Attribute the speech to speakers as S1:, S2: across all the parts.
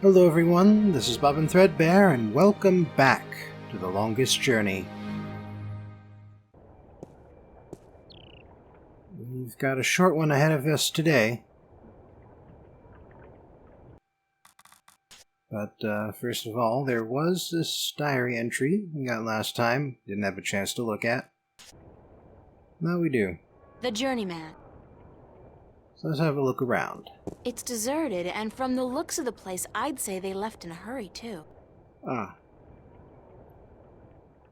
S1: Hello everyone, this is Bob and Threadbare, and welcome back to The Longest Journey. We've got a short one ahead of us today. But first of all, there was this diary entry we got last time. Didn't have a chance to look at. Now we do.
S2: The Journeyman.
S1: So let's have a look around.
S2: It's deserted, and from the looks of the place, I'd say they left in a hurry, too.
S1: Ah.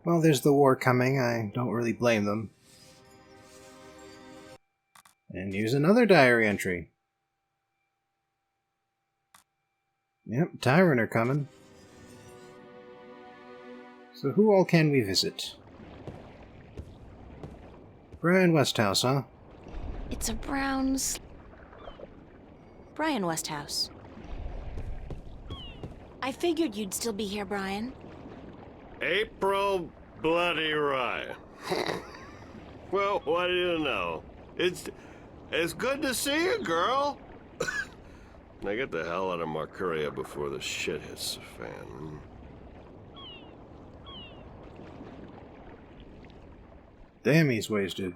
S1: Well, there's the war coming. I don't really blame them. And here's another diary entry. Yep, Tyrant are coming. So who all can we visit? Brian Westhouse, huh?
S2: It's a brown... Brian Westhouse. I figured you'd still be here, Brian.
S3: April Bloody Ryan. Well, what do you know? It's good to see you, girl. Now get the hell out of Marcuria before the shit hits the fan.
S1: Damn, he's wasted.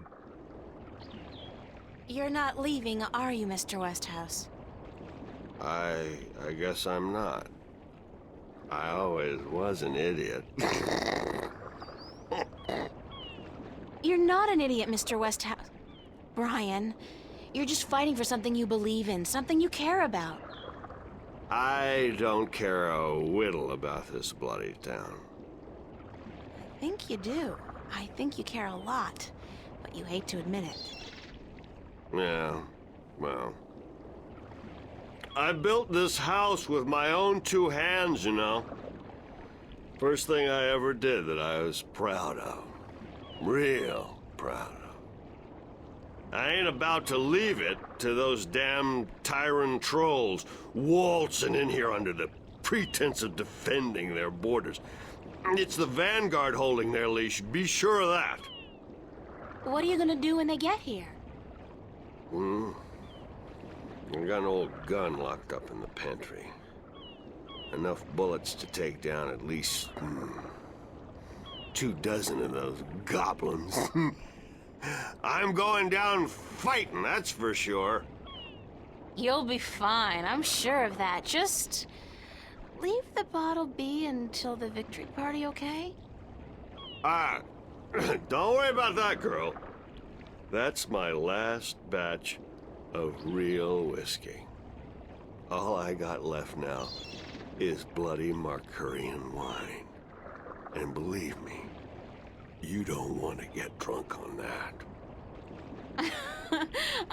S2: You're not leaving, are you, Mr. Westhouse?
S3: I guess I'm not. I always was an idiot.
S2: You're not an idiot, Mr. Westhouse. Brian, you're just fighting for something you believe in, something you care about.
S3: I don't care a whittle about this bloody town.
S2: I think you do. I think you care a lot, but you hate to admit it.
S3: Yeah, well... I built this house with my own two hands, you know. First thing I ever did that I was proud of. Real proud of. I ain't about to leave it to those damn tyrant trolls waltzing in here under the pretense of defending their borders. It's the Vanguard holding their leash, be sure of that.
S2: What are you gonna do when they get here?
S3: I got an old gun locked up in the pantry. Enough bullets to take down at least 24 of those goblins. I'm going down fighting, that's for sure.
S2: You'll be fine, I'm sure of that. Just leave the bottle be until the victory party, okay?
S3: Don't worry about that, girl. That's my last batch of real whiskey. All I got left now is bloody Marcurian wine. And believe me, you don't want to get drunk on that.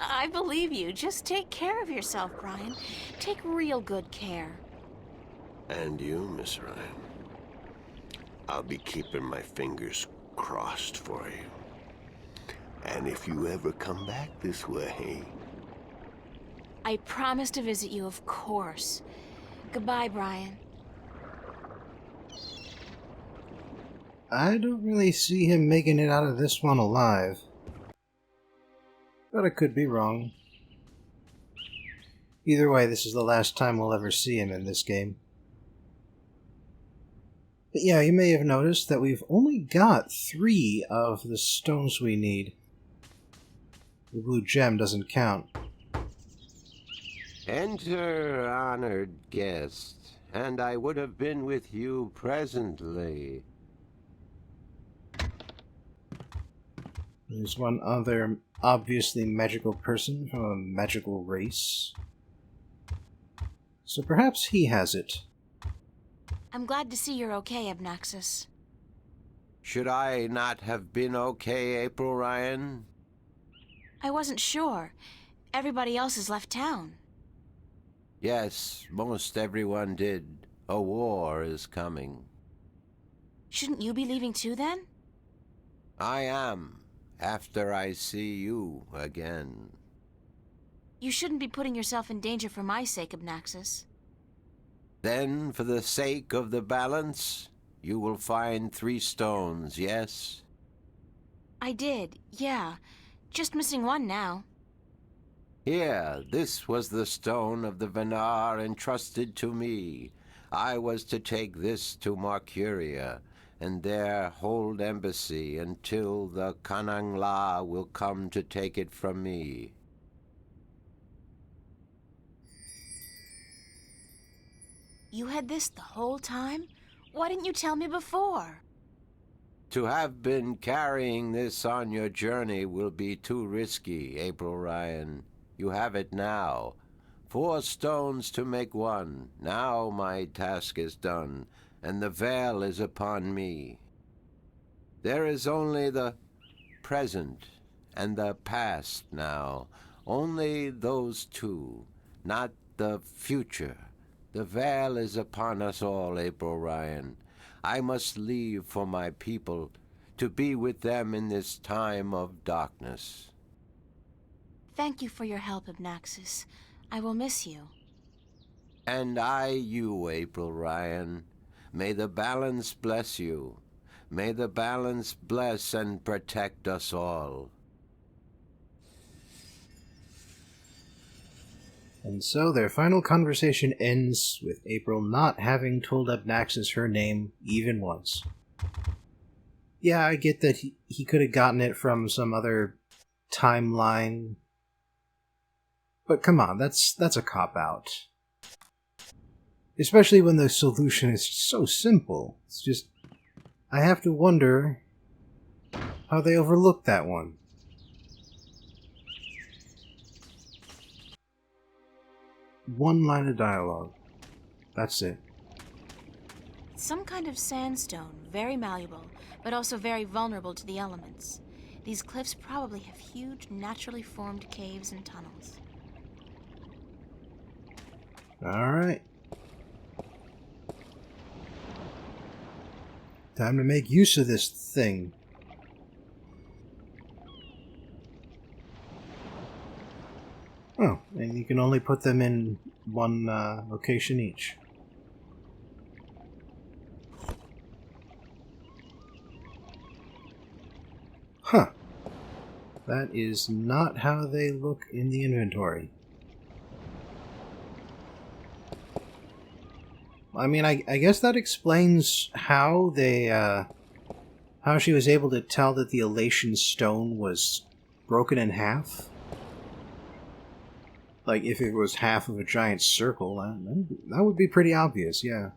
S2: I believe you. Just take care of yourself, Brian. Take real good care.
S3: And you, Miss Ryan. I'll be keeping my fingers crossed for you. And if you ever come back this way...
S2: I promise to visit you, of course. Goodbye, Brian.
S1: I don't really see him making it out of this one alive. But I could be wrong. Either way, this is the last time we'll ever see him in this game. But yeah, you may have noticed that we've only got 3 of the stones we need. The blue gem doesn't count.
S4: Enter, honored guest, and I would have been with you presently.
S1: There's one other obviously magical person from a magical race. So perhaps he has it.
S2: I'm glad to see you're okay, Obnoxus.
S4: Should I not have been okay, April Ryan?
S2: I wasn't sure. Everybody else has left town.
S4: Yes, most everyone did. A war is coming.
S2: Shouldn't you be leaving too, then?
S4: I am, after I see you again.
S2: You shouldn't be putting yourself in danger for my sake, Obnoxus.
S4: Then, for the sake of the balance, you will find 3 stones, yes?
S2: I did, yeah. Just missing one now.
S4: Here, this was the stone of the Venar entrusted to me. I was to take this to Marcuria, and there hold embassy until the Kanangla will come to take it from me.
S2: You had this the whole time? Why didn't you tell me before?
S4: To have been carrying this on your journey will be too risky, April Ryan. You have it now. 4 stones to make one. Now my task is done, and the veil is upon me. There is only the present and the past now. Only those two, not the future. The veil is upon us all, April Ryan. I must leave for my people, to be with them in this time of darkness.
S2: Thank you for your help, Abnaxis. I will miss you.
S4: And I you, April Ryan. May the balance bless you. May the balance bless and protect us all.
S1: And so their final conversation ends with April not having told Abnaxis her name even once. Yeah, I get that he could have gotten it from some other timeline. But come on, that's a cop-out. Especially when the solution is so simple. It's just, I have to wonder how they overlooked that one. One line of dialogue. That's it.
S2: Some kind of sandstone, very malleable, but also very vulnerable to the elements. These cliffs probably have huge, naturally formed caves and tunnels.
S1: Alright. Time to make use of this thing. Oh, and you can only put them in one location each. Huh. That is not how they look in the inventory. I mean, I guess that explains how they, how she was able to tell that the elation stone was broken in half. Like, if it was half of a giant circle, that would be pretty obvious, yeah.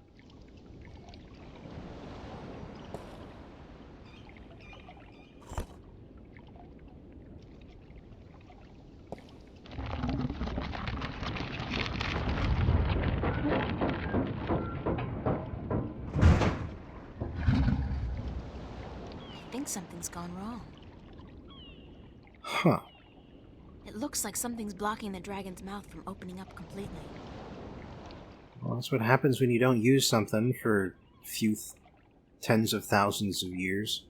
S2: I think something's gone wrong.
S1: Huh.
S2: It looks like something's blocking the dragon's mouth from opening up completely.
S1: Well, that's what happens when you don't use something for a few tens of thousands of years.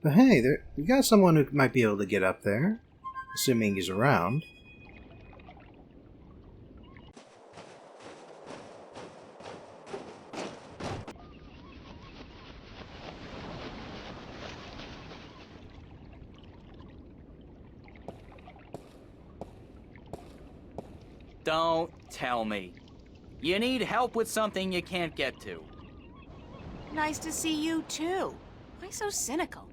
S1: But hey, we got someone who might be able to get up there, assuming he's around.
S5: Don't tell me. You need help with something you can't get to.
S2: Nice to see you, too. Why so cynical?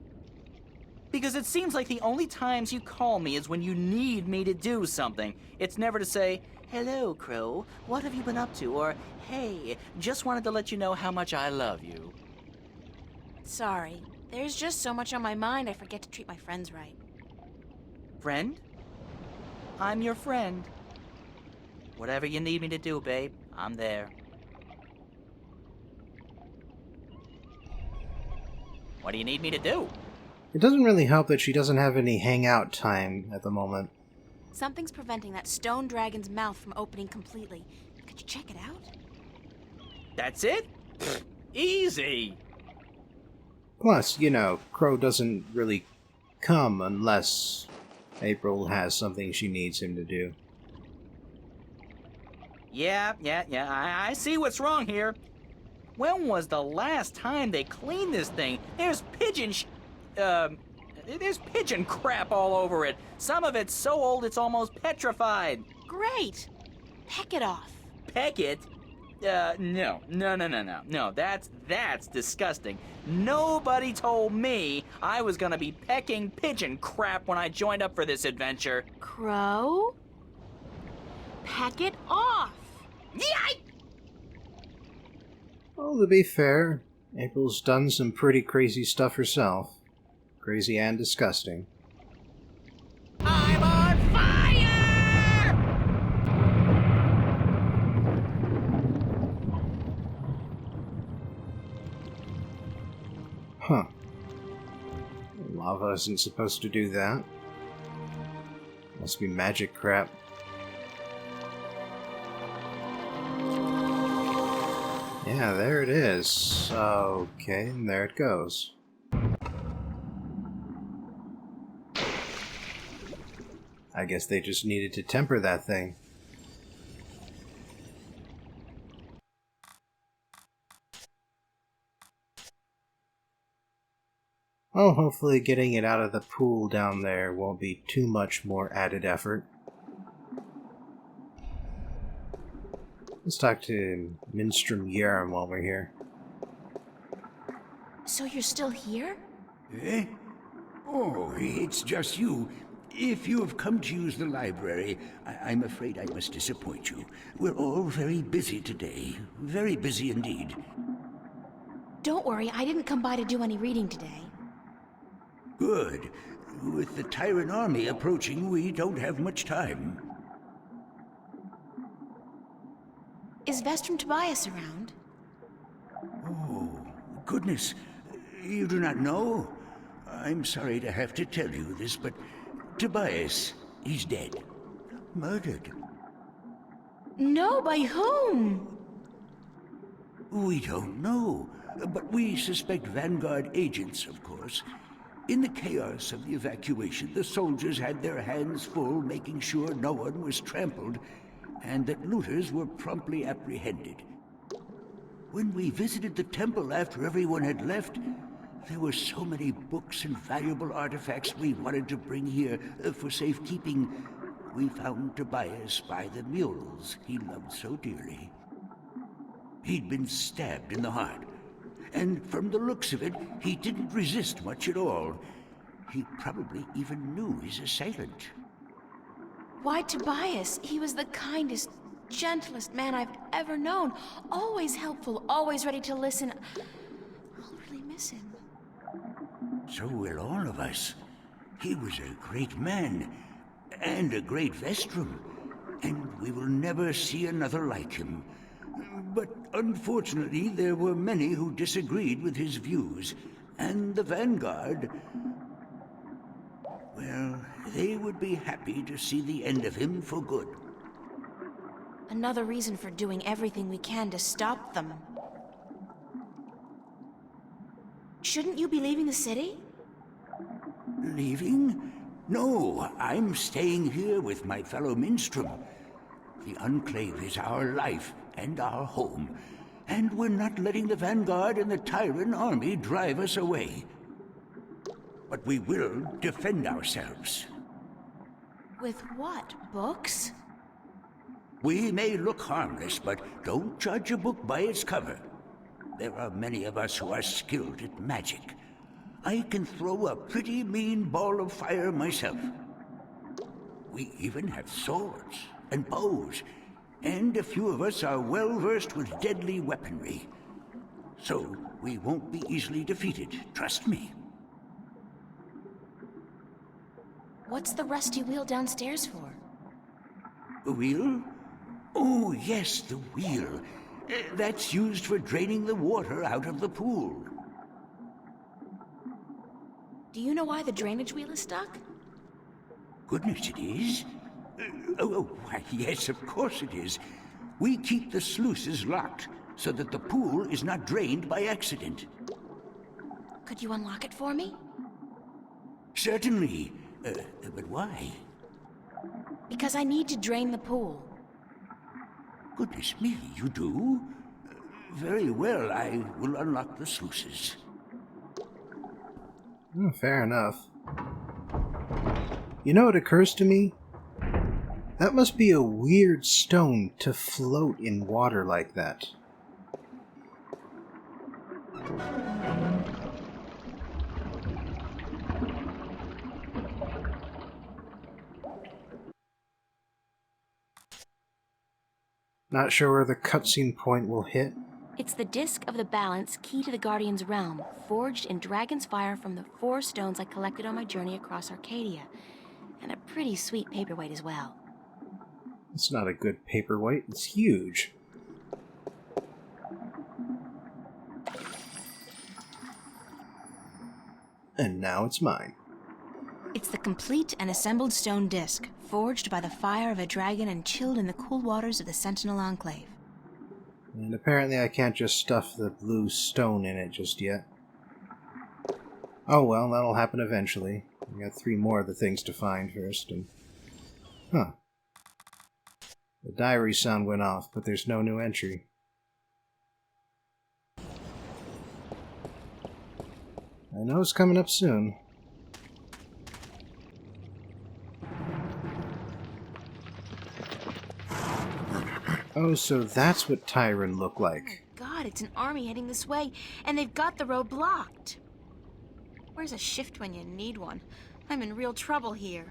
S5: Because it seems like the only times you call me is when you need me to do something. It's never to say, "Hello, Crow, what have you been up to?" Or, "Hey, just wanted to let you know how much I love you."
S2: Sorry. There's just so much on my mind I forget to treat my friends right.
S5: Friend? I'm your friend. Whatever you need me to do, babe, I'm there. What do you need me to do?
S1: It doesn't really help that she doesn't have any hangout time at the moment.
S2: Something's preventing that stone dragon's mouth from opening completely. Could you check it out?
S5: That's it? Pfft, easy.
S1: Plus, you know, Crow doesn't really come unless April has something she needs him to do.
S5: Yeah, I see what's wrong here. When was the last time they cleaned this thing? There's pigeon There's pigeon crap all over it. Some of it's so old it's almost petrified.
S2: Great! Peck it off.
S5: Peck it? No. No, that's disgusting. Nobody told me I was gonna be pecking pigeon crap when I joined up for this adventure.
S2: Crow? Peck it off!
S5: Yike!
S1: Well, to be fair, April's done some pretty crazy stuff herself. Crazy and disgusting.
S5: I'm on fire!
S1: Huh. Lava isn't supposed to do that. Must be magic crap. Yeah, there it is. Okay, and there it goes. I guess they just needed to temper that thing. Oh, hopefully getting it out of the pool down there won't be too much more added effort. Let's talk to Minstrom Yerim while we're here.
S2: So you're still here?
S6: Eh? Oh, it's just you. If you have come to use the library, I'm afraid I must disappoint you. We're all very busy today. Very busy indeed.
S2: Don't worry, I didn't come by to do any reading today.
S6: Good. With the Tyrant army approaching, we don't have much time.
S2: Is Vestrum Tobias around?
S6: Oh, goodness. You do not know? I'm sorry to have to tell you this, but Tobias, he's dead. Murdered.
S2: No, by whom?
S6: We don't know, but we suspect Vanguard agents, of course. In the chaos of the evacuation, the soldiers had their hands full making sure no one was trampled, and that looters were promptly apprehended. When we visited the temple after everyone had left, there were so many books and valuable artifacts we wanted to bring here for safekeeping. We found Tobias by the mules he loved so dearly. He'd been stabbed in the heart, and from the looks of it, he didn't resist much at all. He probably even knew his assailant.
S2: Why Tobias? He was the kindest, gentlest man I've ever known. Always helpful, always ready to listen. I'll really miss him.
S6: So will all of us. He was a great man, and a great Vestrum, and we will never see another like him. But unfortunately, there were many who disagreed with his views, and the Vanguard, well, they would be happy to see the end of him for good.
S2: Another reason for doing everything we can to stop them. Shouldn't you be leaving the city?
S6: Leaving? No, I'm staying here with my fellow Minstrom. The Enclave is our life and our home, and we're not letting the Vanguard and the Tyrant army drive us away. But we will defend ourselves.
S2: With what? Books?
S6: We may look harmless, but don't judge a book by its cover. There are many of us who are skilled at magic. I can throw a pretty mean ball of fire myself. We even have swords and bows, and a few of us are well versed with deadly weaponry. So we won't be easily defeated, trust me.
S2: What's the rusty wheel downstairs for?
S6: The wheel? Oh, yes, the wheel. That's used for draining the water out of the pool.
S2: Do you know why the drainage wheel is stuck?
S6: Goodness, it is. Why, yes, of course it is. We keep the sluices locked so that the pool is not drained by accident.
S2: Could you unlock it for me?
S6: Certainly. But why?
S2: Because I need to drain the pool.
S6: Goodness me, you do? Very well, I will unlock the sluices.
S1: Fair enough. You know what occurs to me? That must be a weird stone to float in water like that. Not sure where the cutscene point will hit.
S2: It's the disc of the balance key to the Guardian's realm, forged in dragon's fire from the 4 stones I collected on my journey across Arcadia. And a pretty sweet paperweight as well.
S1: It's not a good paperweight, it's huge. And now it's mine.
S2: It's the complete and assembled stone disc, forged by the fire of a dragon and chilled in the cool waters of the Sentinel Enclave.
S1: And apparently I can't just stuff the blue stone in it just yet. Oh well, that'll happen eventually. We got 3 more of the things to find first, and... Huh. The diary sound went off, but there's no new entry. I know it's coming up soon. Oh, so that's what Tyron looked like.
S2: Oh God, it's an army heading this way, and they've got the road blocked. Where's a shift when you need one? I'm in real trouble here.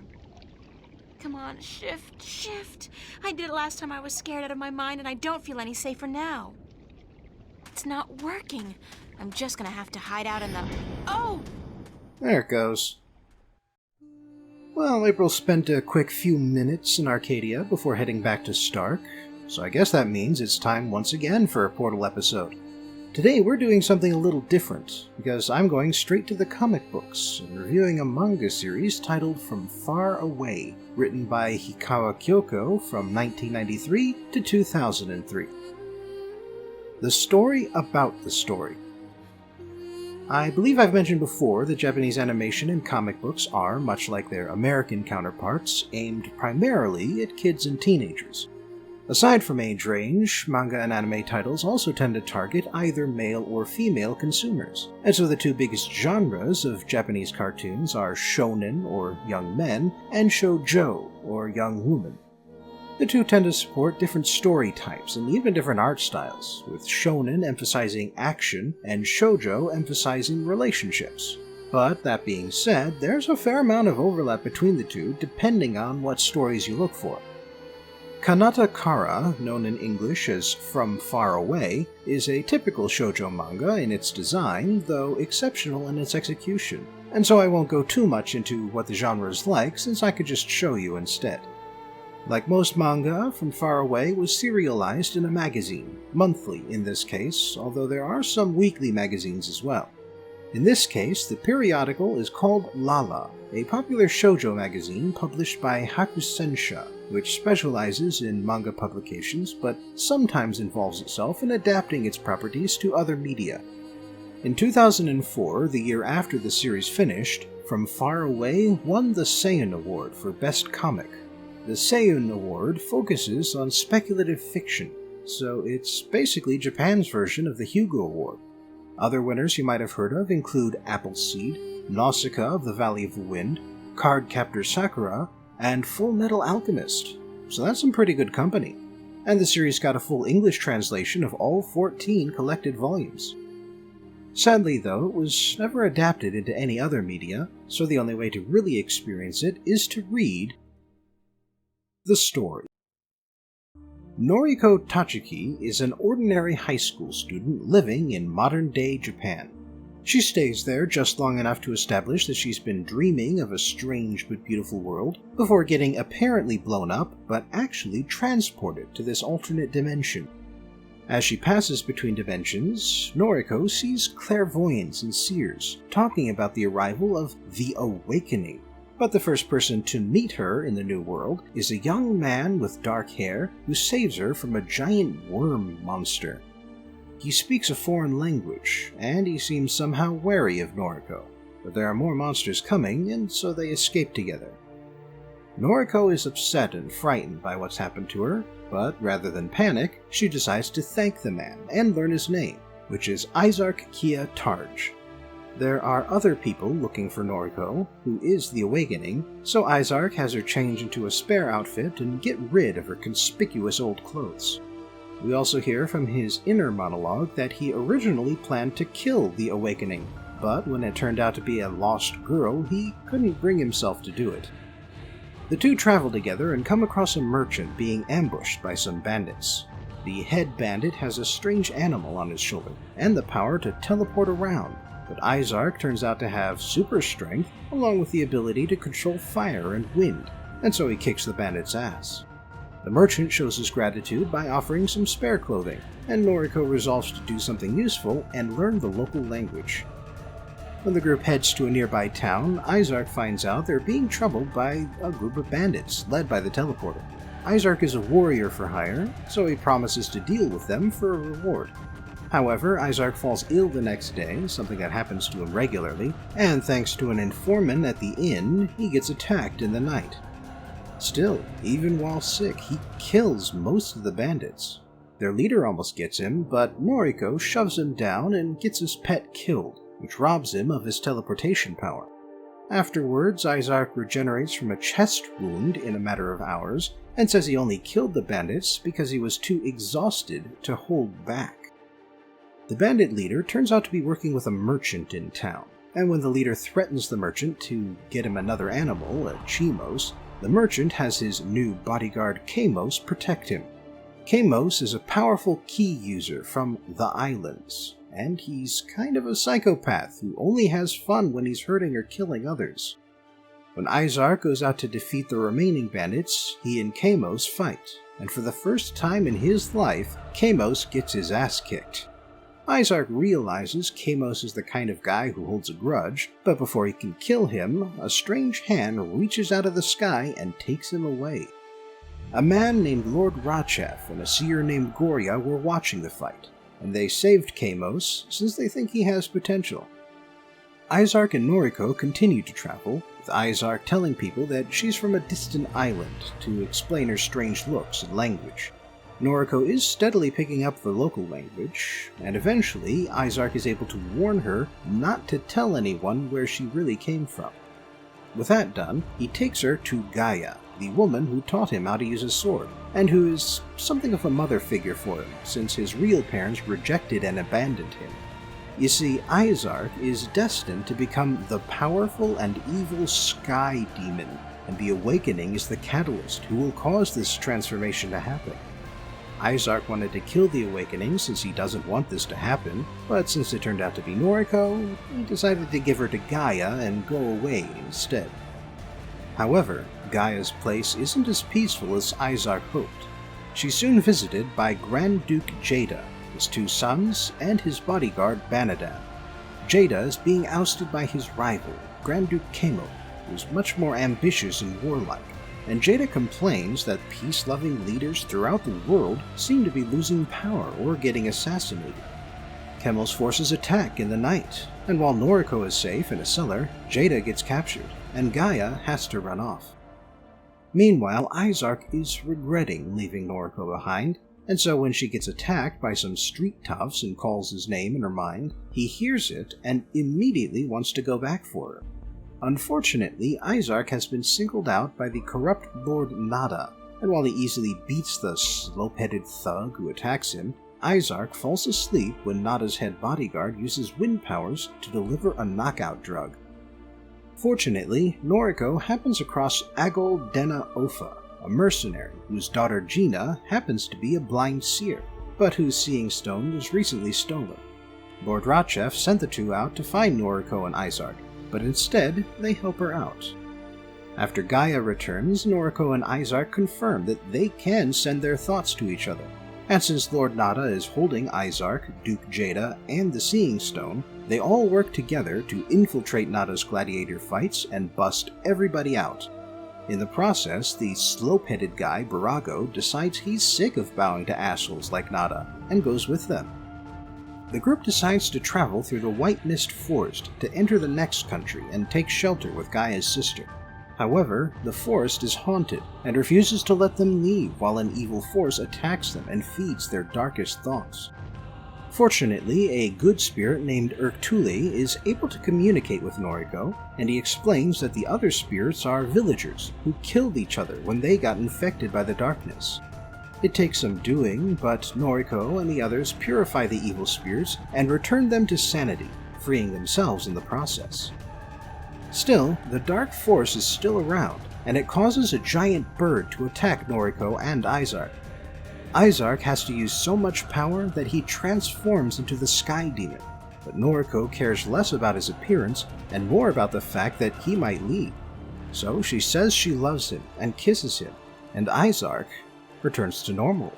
S2: Come on, shift, shift. I did it last time I was scared out of my mind, and I don't feel any safer now. It's not working. I'm just gonna have to hide out in the... Oh!
S1: There it goes. Well, April spent a quick few minutes in Arcadia before heading back to Stark, so I guess that means it's time once again for a Portal episode. Today we're doing something a little different, because I'm going straight to the comic books and reviewing a manga series titled From Far Away, written by Hikawa Kyoko from 1993 to 2003. The story about the story. I believe I've mentioned before that Japanese animation and comic books are, much like their American counterparts, aimed primarily at kids and teenagers. Aside from age range, manga and anime titles also tend to target either male or female consumers, and so the 2 biggest genres of Japanese cartoons are shonen, or young men, and shoujo, or young women. The 2 tend to support different story types and even different art styles, with shonen emphasizing action and shoujo emphasizing relationships. But that being said, there's a fair amount of overlap between the 2 depending on what stories you look for. Kanata Kara, known in English as From Far Away, is a typical shoujo manga in its design, though exceptional in its execution, and so I won't go too much into what the genre is like since I could just show you instead. Like most manga, From Far Away was serialized in a magazine, monthly in this case, although there are some weekly magazines as well. In this case, the periodical is called Lala, a popular shoujo magazine published by Hakusensha, which specializes in manga publications but sometimes involves itself in adapting its properties to other media. In 2004, the year after the series finished, From Far Away won the Seiun Award for Best Comic. The Seiun Award focuses on speculative fiction, so it's basically Japan's version of the Hugo Award. Other winners you might have heard of include Appleseed, Nausicaa of the Valley of the Wind, Cardcaptor Sakura, and Full Metal Alchemist, so that's some pretty good company. And the series got a full English translation of all 14 collected volumes. Sadly though, it was never adapted into any other media, so the only way to really experience it is to read the story. Noriko Tachiki is an ordinary high school student living in modern-day Japan. She stays there just long enough to establish that she's been dreaming of a strange but beautiful world before getting apparently blown up, but actually transported to this alternate dimension. As she passes between dimensions, Noriko sees clairvoyants and seers talking about the arrival of the Awakening. But the first person to meet her in the new world is a young man with dark hair who saves her from a giant worm monster. He speaks a foreign language, and he seems somehow wary of Noriko, but there are more monsters coming, and so they escape together. Noriko is upset and frightened by what's happened to her, but rather than panic, she decides to thank the man and learn his name, which is Isark Kia Tarj. There are other people looking for Noriko, who is the Awakening, so Izark has her change into a spare outfit and get rid of her conspicuous old clothes. We also hear from his inner monologue that he originally planned to kill the Awakening, but when it turned out to be a lost girl, he couldn't bring himself to do it. The two travel together and come across a merchant being ambushed by some bandits. The head bandit has a strange animal on his shoulder, and the power to teleport around, but Izark turns out to have super strength, along with the ability to control fire and wind, and so he kicks the bandit's ass. The merchant shows his gratitude by offering some spare clothing, and Noriko resolves to do something useful and learn the local language. When the group heads to a nearby town, Izark finds out they're being troubled by a group of bandits, led by the teleporter. Izark is a warrior for hire, so he promises to deal with them for a reward. However, Izark falls ill the next day, something that happens to him regularly, and thanks to an informant at the inn, he gets attacked in the night. Still, even while sick, he kills most of the bandits. Their leader almost gets him, but Noriko shoves him down and gets his pet killed, which robs him of his teleportation power. Afterwards, Izark regenerates from a chest wound in a matter of hours, and says he only killed the bandits because he was too exhausted to hold back. The bandit leader turns out to be working with a merchant in town, and when the leader threatens the merchant to get him another animal, a chimos, the merchant has his new bodyguard Kamos protect him. Kamos is a powerful key user from the islands, and he's kind of a psychopath who only has fun when he's hurting or killing others. When Izark goes out to defeat the remaining bandits, he and Kamos fight, and for the first time in his life, Kamos gets his ass kicked. Izark realizes Kamos is the kind of guy who holds a grudge, but before he can kill him, a strange hand reaches out of the sky and takes him away. A man named Lord Rachef and a seer named Goria were watching the fight, and they saved Kamos since they think he has potential. Izark and Noriko continue to travel, with Izark telling people that she's from a distant island to explain her strange looks and language. Noriko is steadily picking up the local language, and eventually Izark is able to warn her not to tell anyone where she really came from. With that done, he takes her to Gaia, the woman who taught him how to use a sword, and who is something of a mother figure for him, since his real parents rejected and abandoned him. You see, Izark is destined to become the powerful and evil Sky Demon, and the Awakening is the catalyst who will cause this transformation to happen. Izark wanted to kill the Awakening since he doesn't want this to happen, but since it turned out to be Noriko, he decided to give her to Gaia and go away instead. However, Gaia's place isn't as peaceful as Izark hoped. She's soon visited by Grand Duke Jada, his two sons, and his bodyguard Banadan. Jada is being ousted by his rival, Grand Duke Kamo, who's much more ambitious and warlike, and Jada complains that peace-loving leaders throughout the world seem to be losing power or getting assassinated. Kemo's forces attack in the night, and while Noriko is safe in a cellar, Jada gets captured, and Gaia has to run off. Meanwhile, Izark is regretting leaving Noriko behind, and so when she gets attacked by some street toughs and calls his name in her mind, he hears it and immediately wants to go back for her. Unfortunately, Izark has been singled out by the corrupt Lord Nada, and while he easily beats the slope-headed thug who attacks him, Izark falls asleep when Nada's head bodyguard uses wind powers to deliver a knockout drug. Fortunately, Noriko happens across Agol Dena Ofa, a mercenary whose daughter Gina happens to be a blind seer, but whose seeing stone was recently stolen. Lord Rachef sent the two out to find Noriko and Izark, but instead they help her out. After Gaia returns, Noriko and Izark confirm that they can send their thoughts to each other, and since Lord Nada is holding Izark, Duke Jada, and the Seeing Stone, they all work together to infiltrate Nada's gladiator fights and bust everybody out. In the process, the slope-headed guy, Barago, decides he's sick of bowing to assholes like Nada, and goes with them. The group decides to travel through the White Mist Forest to enter the next country and take shelter with Gaia's sister. However, the forest is haunted and refuses to let them leave while an evil force attacks them and feeds their darkest thoughts. Fortunately, a good spirit named Erctuli is able to communicate with Noriko, and he explains that the other spirits are villagers who killed each other when they got infected by the darkness. It takes some doing, but Noriko and the others purify the evil spirits and return them to sanity, freeing themselves in the process. Still, the dark force is still around, and it causes a giant bird to attack Noriko and Izark. Izark has to use so much power that he transforms into the Sky Demon, but Noriko cares less about his appearance and more about the fact that he might lead. So she says she loves him and kisses him, and Izark returns to normal.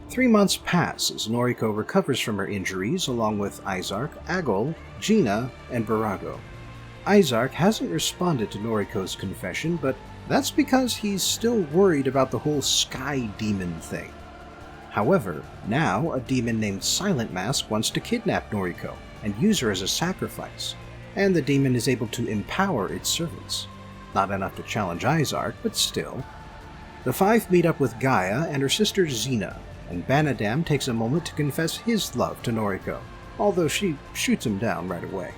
S1: 3 months pass as Noriko recovers from her injuries along with Izark, Agol, Gina, and Virago. Izark hasn't responded to Noriko's confession, but that's because he's still worried about the whole Sky Demon thing. However, now a demon named Silent Mask wants to kidnap Noriko and use her as a sacrifice, and the demon is able to empower its servants. Not enough to challenge Izark, but still. The five meet up with Gaia and her sister Xena, and Banadam takes a moment to confess his love to Noriko, although she shoots him down right away.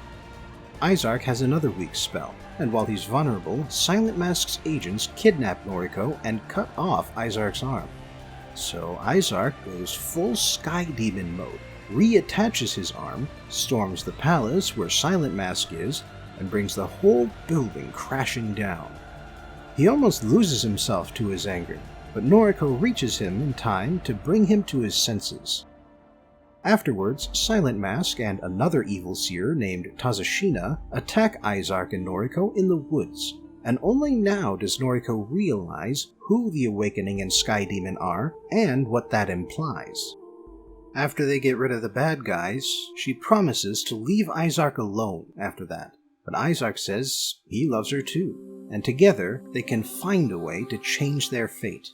S1: Izark has another weak spell, and while he's vulnerable, Silent Mask's agents kidnap Noriko and cut off Izark's arm. So Izark goes full Sky Demon mode, reattaches his arm, storms the palace where Silent Mask is, and brings the whole building crashing down. He almost loses himself to his anger, but Noriko reaches him in time to bring him to his senses. Afterwards, Silent Mask and another evil seer named Tazashina attack Izark and Noriko in the woods, and only now does Noriko realize who the Awakening and Sky Demon are and what that implies. After they get rid of the bad guys, she promises to leave Izark alone after that, but Izark says he loves her too, and together they can find a way to change their fate.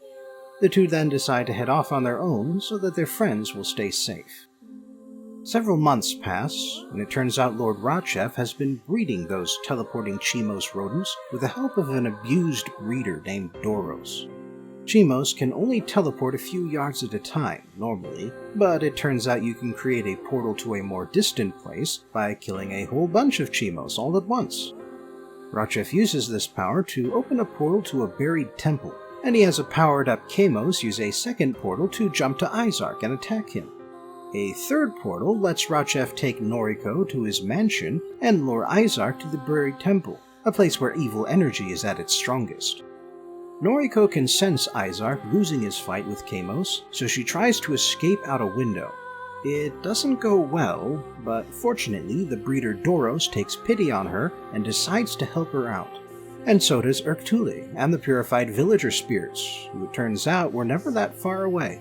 S1: The two then decide to head off on their own so that their friends will stay safe. Several months pass, and it turns out Lord Rachef has been breeding those teleporting Chimos rodents with the help of an abused breeder named Doros. Chimos can only teleport a few yards at a time, normally, but it turns out you can create a portal to a more distant place by killing a whole bunch of Chimos all at once. Rachef uses this power to open a portal to a buried temple, and he has a powered-up Chamos use a second portal to jump to Izark and attack him. A third portal lets Rachef take Noriko to his mansion and lure Izark to the buried temple, a place where evil energy is at its strongest. Noriko can sense Izark losing his fight with Chamos, so she tries to escape out a window. It doesn't go well, but fortunately the breeder Doros takes pity on her and decides to help her out. And so does Erctuli and the purified villager spirits, who it turns out were never that far away.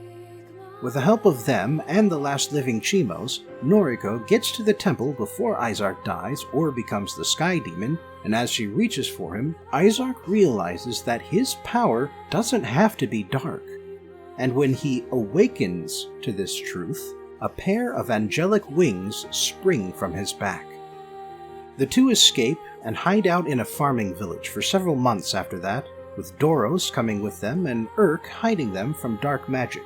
S1: With the help of them and the last living Chimos, Noriko gets to the temple before Izark dies or becomes the Sky Demon, and as she reaches for him, Izark realizes that his power doesn't have to be dark. And when he awakens to this truth, a pair of angelic wings spring from his back. The two escape and hide out in a farming village for several months after that, with Doros coming with them and hiding them from dark magic.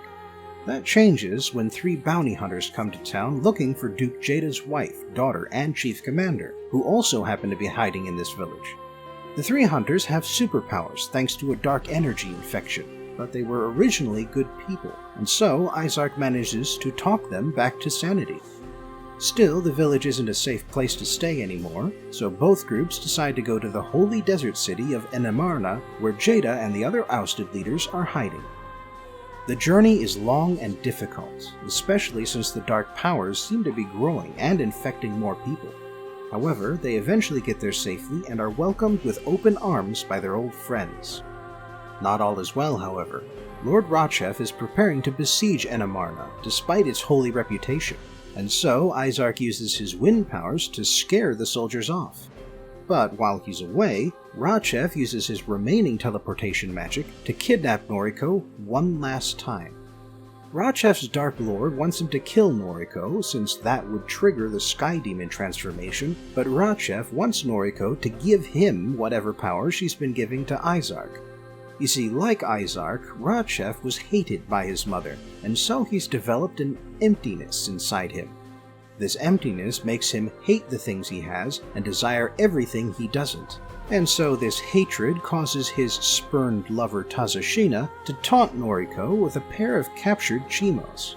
S1: That changes when 3 bounty hunters come to town looking for Duke Jada's wife, daughter, and chief commander, who also happen to be hiding in this village. The 3 hunters have superpowers thanks to a dark energy infection, but they were originally good people, and so Izark manages to talk them back to sanity. Still, the village isn't a safe place to stay anymore, so both groups decide to go to the holy desert city of Enamarna, where Jada and the other ousted leaders are hiding. The journey is long and difficult, especially since the dark powers seem to be growing and infecting more people. However, they eventually get there safely and are welcomed with open arms by their old friends. Not all is well, however. Lord Rachef is preparing to besiege Enamarna, despite its holy reputation, and so Izark uses his wind powers to scare the soldiers off. But while he's away, Rachef uses his remaining teleportation magic to kidnap Noriko one last time. Rachef's Dark Lord wants him to kill Noriko, since that would trigger the Sky Demon transformation, but Rachef wants Noriko to give him whatever power she's been giving to Izark. You see, like Izark, Radchev was hated by his mother, and so he's developed an emptiness inside him. This emptiness makes him hate the things he has and desire everything he doesn't. And so this hatred causes his spurned lover Tazashina to taunt Noriko with a pair of captured Chimos.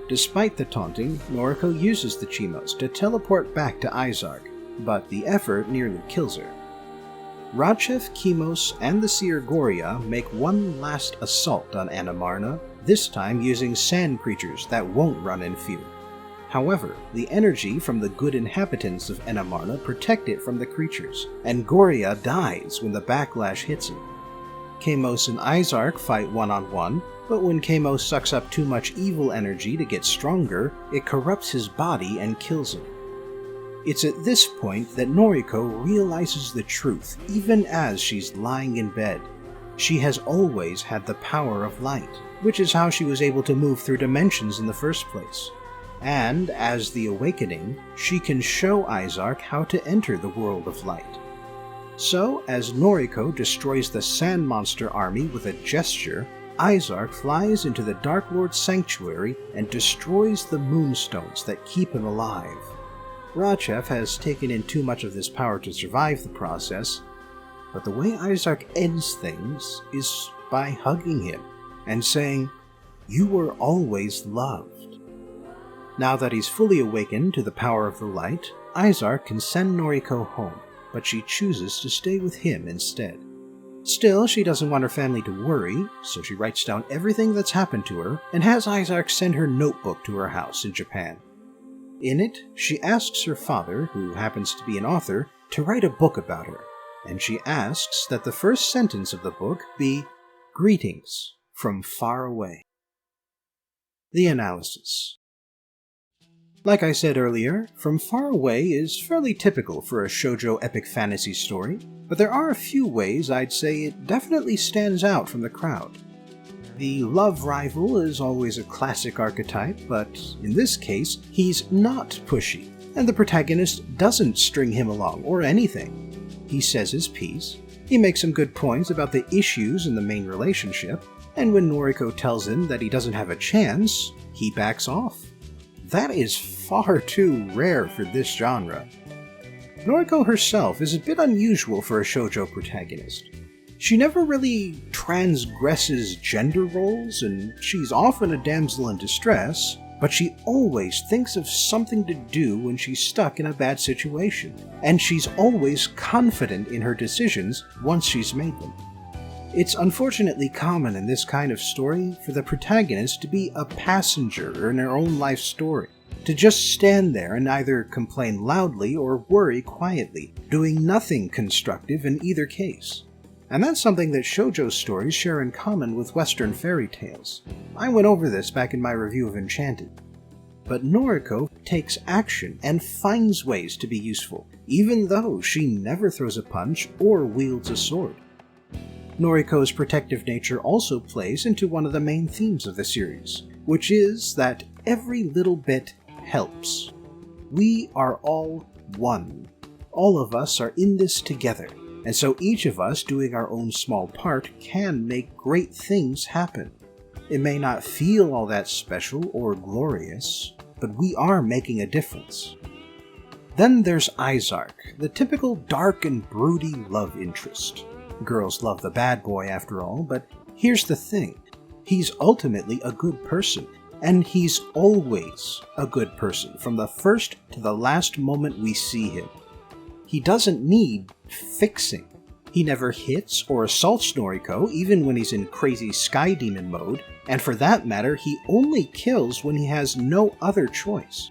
S1: Despite the taunting, Noriko uses the Chimos to teleport back to Izark, but the effort nearly kills her. Radchev, Chimos, and the seer Goria make one last assault on Anamarna, this time using sand creatures that won't run in fear. However, the energy from the good inhabitants of Anamarna protect it from the creatures, and Goria dies when the backlash hits him. Chimos and Izark fight one-on-one, but when Chimos sucks up too much evil energy to get stronger, it corrupts his body and kills him. It's at this point that Noriko realizes the truth, even as she's lying in bed. She has always had the power of light, which is how she was able to move through dimensions in the first place. And, as the Awakening, she can show Izark how to enter the world of light. So, as Noriko destroys the Sand Monster army with a gesture, Izark flies into the Dark Lord's sanctuary and destroys the moonstones that keep him alive. Radchev has taken in too much of this power to survive the process, but the way Izark ends things is by hugging him and saying, "You were always loved." Now that he's fully awakened to the power of the light, Izark can send Noriko home, but she chooses to stay with him instead. Still, she doesn't want her family to worry, so she writes down everything that's happened to her and has Izark send her notebook to her house in Japan. In it, she asks her father, who happens to be an author, to write a book about her, and she asks that the first sentence of the book be, "Greetings from far away." The analysis. Like I said earlier, From Far Away is fairly typical for a shoujo epic fantasy story, but there are a few ways I'd say it definitely stands out from the crowd. The love rival is always a classic archetype, but in this case, he's not pushy, and the protagonist doesn't string him along or anything. He says his piece, he makes some good points about the issues in the main relationship, and when Noriko tells him that he doesn't have a chance, he backs off. That is far too rare for this genre. Noriko herself is a bit unusual for a shoujo protagonist. She never really transgresses gender roles, and she's often a damsel in distress, but she always thinks of something to do when she's stuck in a bad situation, and she's always confident in her decisions once she's made them. It's unfortunately common in this kind of story for the protagonist to be a passenger in her own life story, to just stand there and either complain loudly or worry quietly, doing nothing constructive in either case. And that's something that shoujo stories share in common with Western fairy tales. I went over this back in my review of Enchanted. But Noriko takes action and finds ways to be useful, even though she never throws a punch or wields a sword. Noriko's protective nature also plays into one of the main themes of the series, which is that every little bit helps. We are all one. All of us are in this together. And so each of us doing our own small part can make great things happen. It may not feel all that special or glorious, but we are making a difference. Then there's Izark, the typical dark and broody love interest. Girls love the bad boy after all, but here's the thing. He's ultimately a good person, and he's always a good person from the first to the last moment we see him. He doesn't need fixing. He never hits or assaults Noriko, even when he's in crazy sky demon mode, and for that matter, he only kills when he has no other choice.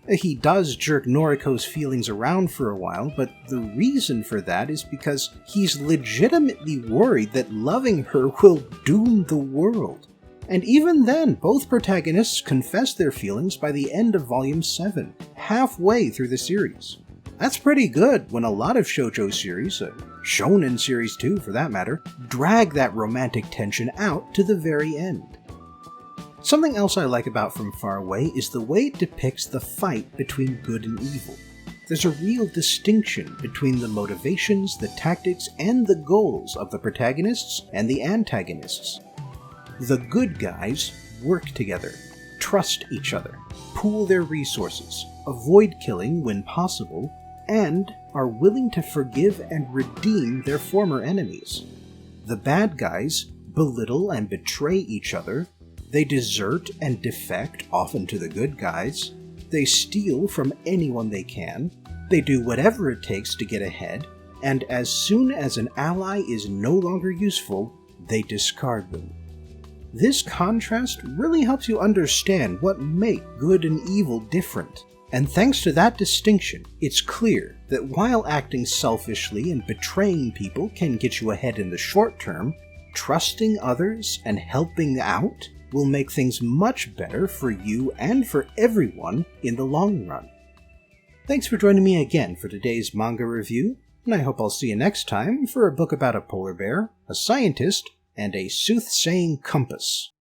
S1: He does jerk Noriko's feelings around for a while, but the reason for that is because he's legitimately worried that loving her will doom the world. And even then, both protagonists confess their feelings by the end of Volume 7, halfway through the series. That's pretty good when a lot of shoujo series, shonen series too for that matter, drag that romantic tension out to the very end. Something else I like about From Far Away is the way it depicts the fight between good and evil. there's a real distinction between the motivations, the tactics, and the goals of the protagonists and the antagonists. The good guys work together, trust each other, pool their resources, avoid killing when possible, and are willing to forgive and redeem their former enemies. The bad guys belittle and betray each other, they desert and defect, often to the good guys, they steal from anyone they can, they do whatever it takes to get ahead, and as soon as an ally is no longer useful, they discard them. This contrast really helps you understand what makes good and evil different, and thanks to that distinction, it's clear that while acting selfishly and betraying people can get you ahead in the short term, trusting others and helping out will make things much better for you and for everyone in the long run. Thanks for joining me again for today's manga review, and I hope I'll see you next time for a book about a polar bear, a scientist, and a soothsaying compass.